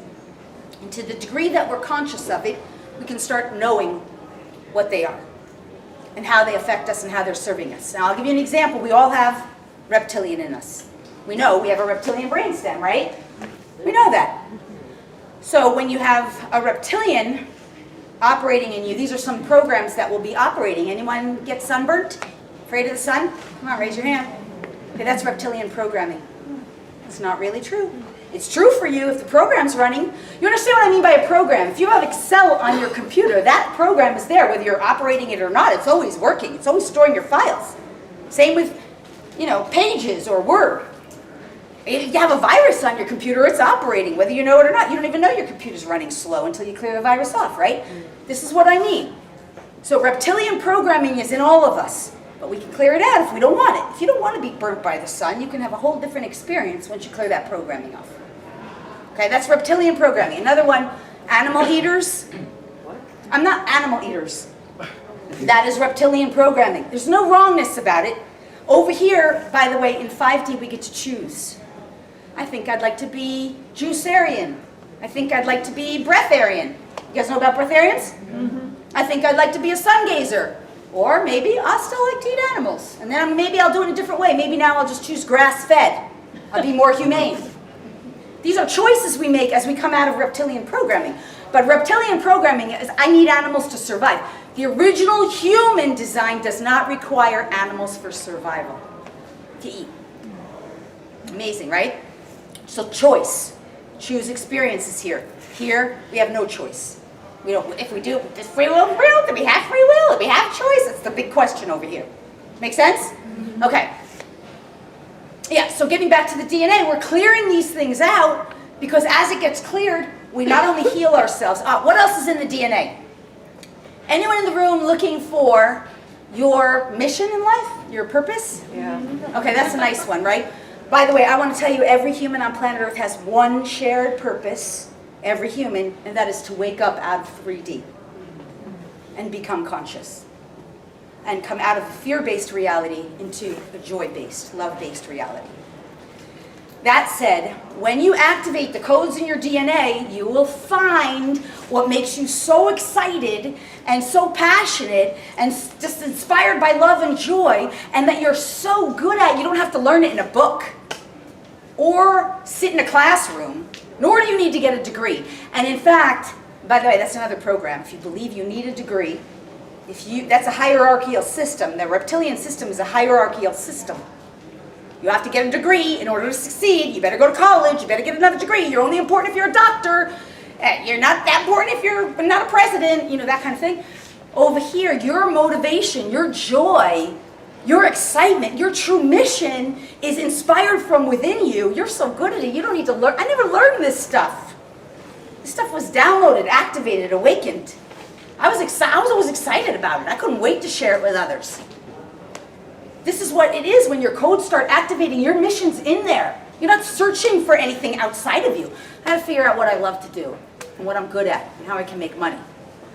And to the degree that we're conscious of it, we can start knowing what they are and how they affect us and how they're serving us. Now, I'll give you an example. We all have reptilian in us. We know we have a reptilian brainstem, right? We know that. So when you have a reptilian operating in you, these are some programs that will be operating. Anyone get sunburnt? Afraid of the sun? Come on, raise your hand. Okay, that's reptilian programming. It's not really true. It's true for you if the program's running. You understand what I mean by a program? If you have Excel on your computer, that program is there, whether you're operating it or not. It's always working. It's always storing your files. Same with, Pages or Word. If you have a virus on your computer, it's operating, whether you know it or not. You don't even know your computer's running slow until you clear the virus off, right? This is what I mean. So reptilian programming is in all of us, but we can clear it out if we don't want it. If you don't want to be burnt by the sun, you can have a whole different experience once you clear that programming off. Okay, that's reptilian programming. Another one, animal eaters. I'm not animal eaters. That is reptilian programming. There's no wrongness about it. Over here, by the way, in 5D, we get to choose. I think I'd like to be Juicerian. I think I'd like to be Breatharian. You guys know about Breatharians? Mm-hmm. I think I'd like to be a sun gazer. Or maybe I'll still like to eat animals. And then maybe I'll do it a different way. Maybe now I'll just choose grass-fed. I'll be more humane. These are choices we make as we come out of reptilian programming. But reptilian programming is, I need animals to survive. The original human design does not require animals for survival, to eat. Amazing, right? So choice. Choose experiences here. Here, we have no choice. We don't. If we do, does free will? Do we have free will? Do we have choice? That's the big question over here. Make sense? Okay. Yeah, so getting back to the DNA, we're clearing these things out because as it gets cleared, we not only heal ourselves. What else is in the DNA? Anyone in the room looking for your mission in life? Your purpose? Yeah. Okay, that's a nice one, right? By the way, I want to tell you every human on planet Earth has one shared purpose, every human, and that is to wake up out of 3D and become conscious and come out of a fear-based reality into a joy-based, love-based reality. That said, when you activate the codes in your DNA, you will find what makes you so excited and so passionate and just inspired by love and joy, and that you're so good at, you don't have to learn it in a book or sit in a classroom, nor do you need to get a degree. And in fact, by the way, that's another program. If you believe you need a degree, that's a hierarchical system. The reptilian system is a hierarchical system. You have to get a degree in order to succeed. You better go to college. You better get another degree. You're only important if you're a doctor. You're not that important if you're not a president, that kind of thing. Over here, your motivation, your joy, your excitement, your true mission is inspired from within you. You're so good at it, you don't need to learn. I never learned this stuff. This stuff was downloaded, activated, awakened. I was always excited about it. I couldn't wait to share it with others. This is what it is when your codes start activating. Your mission's in there. You're not searching for anything outside of you. I have to figure out what I love to do. and what I'm good at and how I can make money.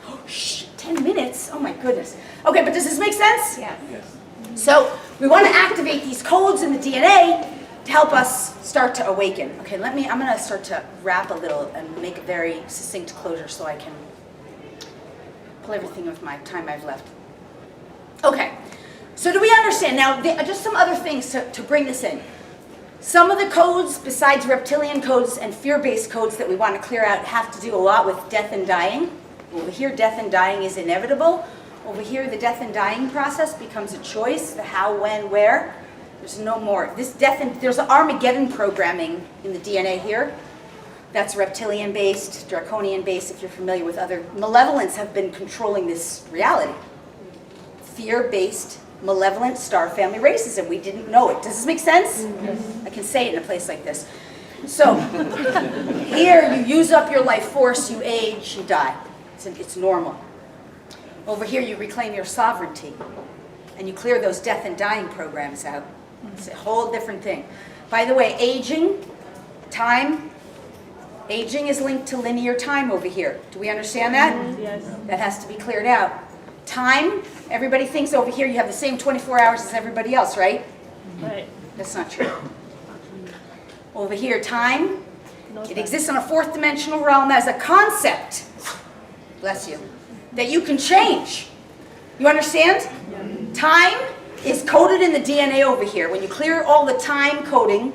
Oh, shh, 10 minutes? Oh my goodness. Okay, but does this make sense? Yes. So we want to activate these codes in the DNA to help us start to awaken. Okay, I'm going to start to wrap a little and make a very succinct closure so I can pull everything with my time I've left. Okay, so do we understand? Now, just some other things to bring this in. Some of the codes, besides reptilian codes and fear-based codes that we want to clear out, have to do a lot with death and dying. Over here, death and dying is inevitable. Over here, the death and dying process becomes a choice, the how, when, where. There's no more. There's Armageddon programming in the DNA here. That's reptilian-based, draconian-based, if you're familiar with other. Malevolence have been controlling this reality. Fear-based, malevolent star family racism. We didn't know it. Does this make sense? Yes. I can say it in a place like this. So, here you use up your life force, you age, you die. It's normal. Over here you reclaim your sovereignty and you clear those death and dying programs out. It's a whole different thing. By the way, aging, time, aging is linked to linear time over here. Do we understand that? Yes. That has to be cleared out. Time, everybody thinks over here you have the same 24 hours as everybody else, right? Right. That's not true. Over here, time, it exists on a fourth dimensional realm as a concept. Bless you. That you can change. You understand? Time is coded in the DNA over here. When you clear all the time coding,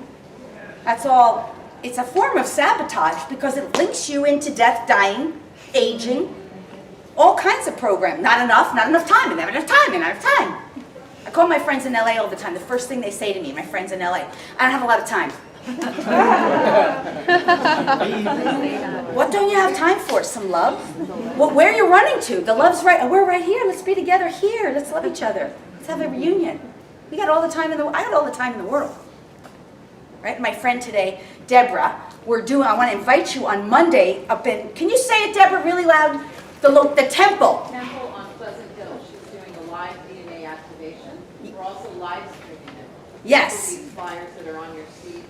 that's all. It's a form of sabotage because it links you into death, dying, aging, all kinds of program. Not enough time, and not enough time, and not enough time. I call my friends in LA all the time. The first thing they say to me, my friends in LA, I don't have a lot of time. What don't you have time for? Some love? Well, where are you running to? The love's right. We're right here. Let's be together here. Let's love each other. Let's have a reunion. We got all the time in the. I got all the time in the world. Right? My friend today, Deborah. I want to invite you on Monday up in. Can you say it, Deborah, really loud? The temple. Temple on Pleasant Hill. She's doing a live DNA activation. We're also live streaming it. Yes. These flyers that are on your seat.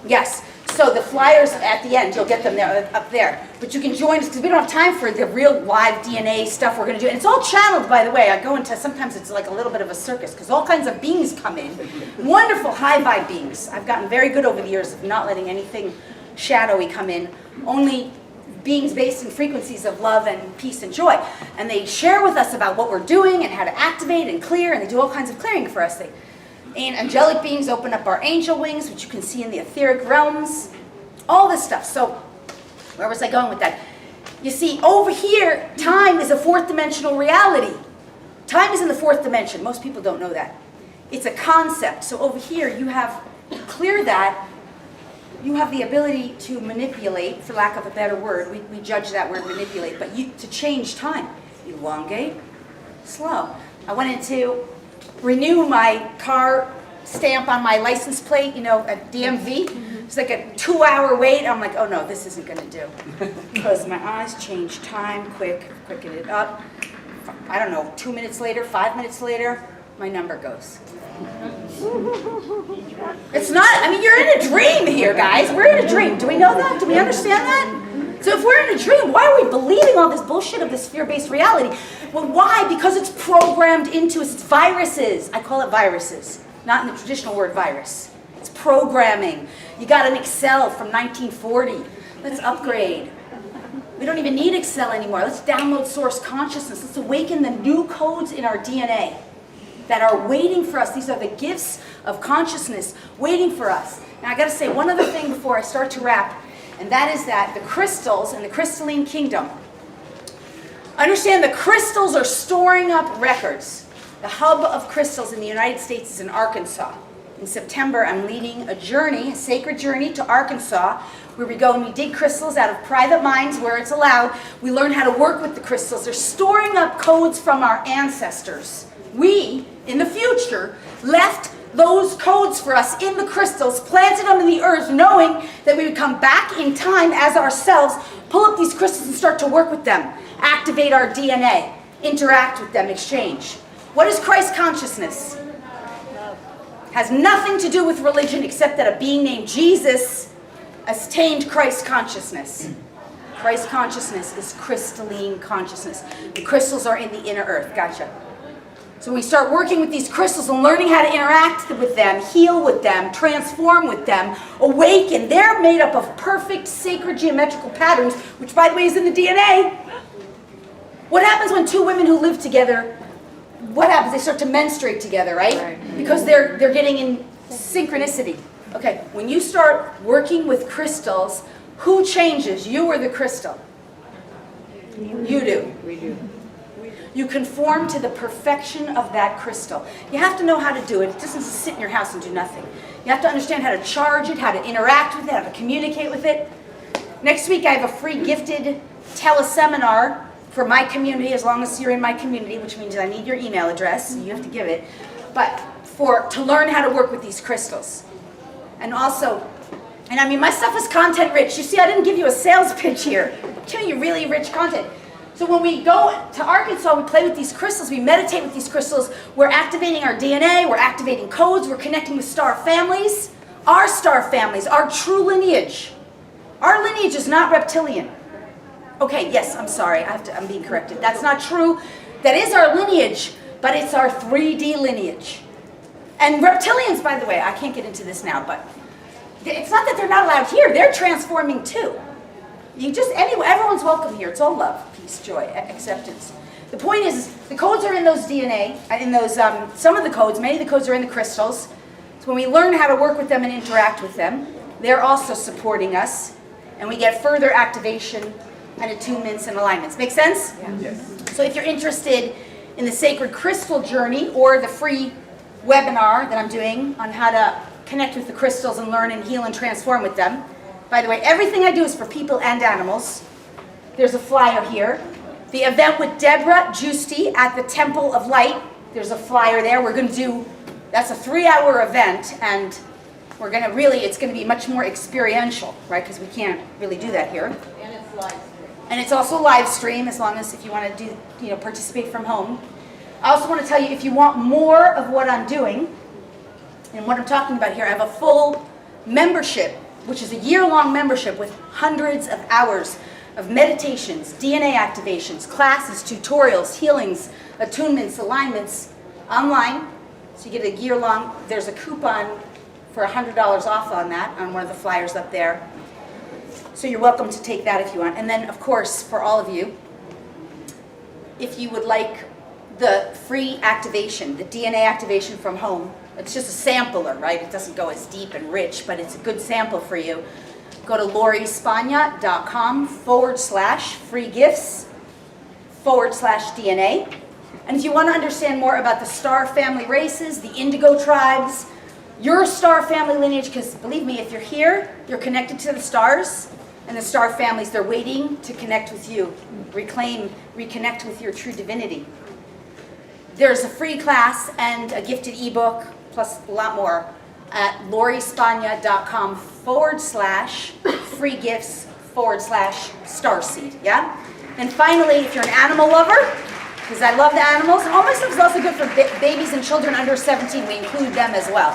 Yes. So the flyers at the end, you'll get them there, up there. But you can join us because we don't have time for the real live DNA stuff we're going to do. And it's all channeled, by the way. I go into, sometimes it's like a little bit of a circus because all kinds of beings come in. Wonderful high vibe beings. I've gotten very good over the years of not letting anything shadowy come in. Only beings based in frequencies of love and peace and joy. And they share with us about what we're doing and how to activate and clear. And they do all kinds of clearing for us. And angelic beings open up our angel wings, which you can see in the etheric realms. All this stuff. So, where was I going with that? You see, over here, time is a fourth dimensional reality. Time is in the fourth dimension. Most people don't know that. It's a concept. So over here, you clear that. You have the ability to manipulate, for lack of a better word. We judge that word manipulate, but to change time. Elongate, slow. I went into renew my car stamp on my license plate, at DMV. It's like a 2-hour wait. I'm like, oh no, this isn't going to do. Because my eyes change time, quicken it up. I don't know, 2 minutes later, 5 minutes later, my number goes. It's not, you're in a dream here, guys. We're in a dream. Do we know that? Do we understand that? So if we're in a dream, why are we believing all this bullshit of this fear-based reality? Well, why? Because it's programmed into us. It's viruses. I call it viruses, not in the traditional word virus. It's programming. You got an Excel from 1940. Let's upgrade. We don't even need Excel anymore. Let's download source consciousness. Let's awaken the new codes in our DNA that are waiting for us. These are the gifts of consciousness waiting for us. Now, I got to say one other thing before I start to wrap. And that is that the crystals in the crystalline kingdom, understand the crystals are storing up records. The hub of crystals in the United States is in Arkansas. In September, I'm leading a sacred journey to Arkansas, where we go and we dig crystals out of private mines where it's allowed. We learn how to work with the crystals. They're storing up codes from our ancestors. We, in the future, left those codes for us in the crystals, planted them in the earth, knowing that we would come back in time as ourselves, pull up these crystals and start to work with them, activate our DNA, interact with them, exchange. What is Christ consciousness? Has nothing to do with religion except that a being named Jesus attained Christ consciousness. Christ consciousness is crystalline consciousness. The crystals are in the inner earth. Gotcha. So we start working with these crystals and learning how to interact with them, heal with them, transform with them, awaken. They're made up of perfect sacred geometrical patterns, which by the way is in the DNA. What happens when two women who live together, what happens? They start to menstruate together, right? Because they're getting in synchronicity. Okay, when you start working with crystals, who changes, you or the crystal? You do. We do. You conform to the perfection of that crystal. You have to know how to do it. It doesn't just sit in your house and do nothing. You have to understand how to charge it, how to interact with it, how to communicate with it. Next week I have a free gifted teleseminar for my community, as long as you're in my community, which means I need your email address, you have to give it, but to learn how to work with these crystals. And also, and I mean, my stuff is content rich. You see, I didn't give you a sales pitch here. I'm giving you really rich content. So when we go to Arkansas, we play with these crystals, we meditate with these crystals, we're activating our DNA, we're activating codes, we're connecting with star families, our true lineage. Our lineage is not reptilian. Okay, yes, I'm sorry, I'm being corrected. That's not true. That is our lineage, but it's our 3D lineage. And reptilians, by the way, I can't get into this now, but it's not that they're not allowed here, they're transforming too. Anyway, everyone's welcome here. It's all love, peace, joy, acceptance. The point is, the codes are in those DNA, in those, some of the codes, many of the codes are in the crystals. So when we learn how to work with them and interact with them, they're also supporting us, and we get further activation and attunements and alignments. Make sense? Yeah. Yes. So if you're interested in the sacred crystal journey or the free webinar that I'm doing on how to connect with the crystals and learn and heal and transform with them. By the way, everything I do is for people and animals. There's a flyer here. The event with Deborah Giusti at the Temple of Light, there's a flyer there. We're going to do, that's a 3-hour event, and we're going to really, it's going to be much more experiential, right? Because we can't really do that here. And it's live stream. And it's also live stream, as long as if you want to do, participate from home. I also want to tell you, if you want more of what I'm doing, and what I'm talking about here, I have a full membership, which is a year-long membership with hundreds of hours of meditations, DNA activations, classes, tutorials, healings, attunements, alignments, online. So you get a year-long, there's a coupon for $100 off on that, on one of the flyers up there. So you're welcome to take that if you want. And then, of course, for all of you, if you would like the free activation, the DNA activation from home, it's just a sampler, right? It doesn't go as deep and rich, but it's a good sample for you. Go to LoriSpagna.com/free gifts/DNA. And if you want to understand more about the star family races, the indigo tribes, your star family lineage, because believe me, if you're here, you're connected to the stars, and the star families, they're waiting to connect with you, reconnect with your true divinity. There's a free class and a gifted ebook, plus a lot more, at LoriSpagna.com/free gifts/Starseed, yeah? And finally, if you're an animal lover, because I love the animals, and all my stuff is also good for babies and children under 17, we include them as well.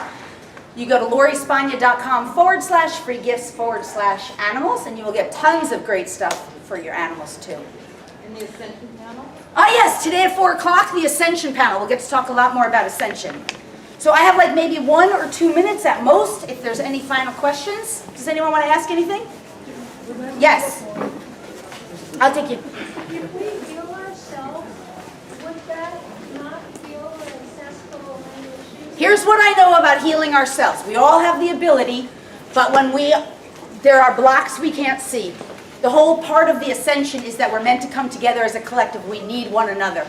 You go to LoriSpagna.com/free gifts/animals, and you will get tons of great stuff for your animals too. And the Ascension panel? Yes, today at 4 o'clock, the Ascension panel. We'll get to talk a lot more about Ascension. So I have like maybe 1 or 2 minutes at most, if there's any final questions. Does anyone want to ask anything? Yes. I'll take you. If we heal ourselves, would that not heal the ancestral lineages? Here's what I know about healing ourselves. We all have the ability, but there are blocks we can't see. The whole part of the Ascension is that we're meant to come together as a collective. We need one another.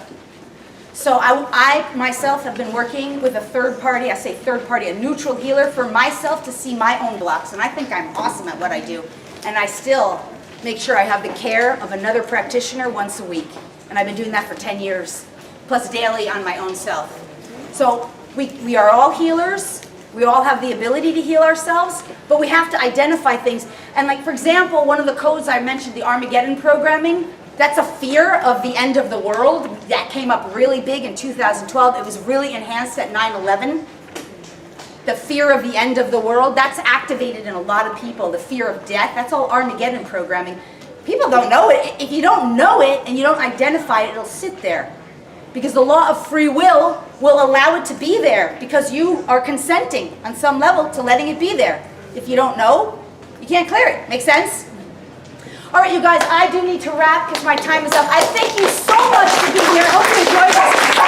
So I myself have been working with a third party, I say third party, a neutral healer for myself to see my own blocks. And I think I'm awesome at what I do. And I still make sure I have the care of another practitioner once a week. And I've been doing that for 10 years, plus daily on my own self. So we are all healers. We all have the ability to heal ourselves, but we have to identify things. And like, for example, one of the codes I mentioned, the Armageddon programming, that's a fear of the end of the world. That came up really big in 2012. It was really enhanced at 9/11. The fear of the end of the world, that's activated in a lot of people. The fear of death, that's all Armageddon programming. People don't know it. If you don't know it and you don't identify it, it'll sit there. Because the law of free will allow it to be there because you are consenting on some level to letting it be there. If you don't know, you can't clear it. Make sense? All right, you guys, I do need to wrap because my time is up. I thank you so much for being here. I hope you enjoyed this.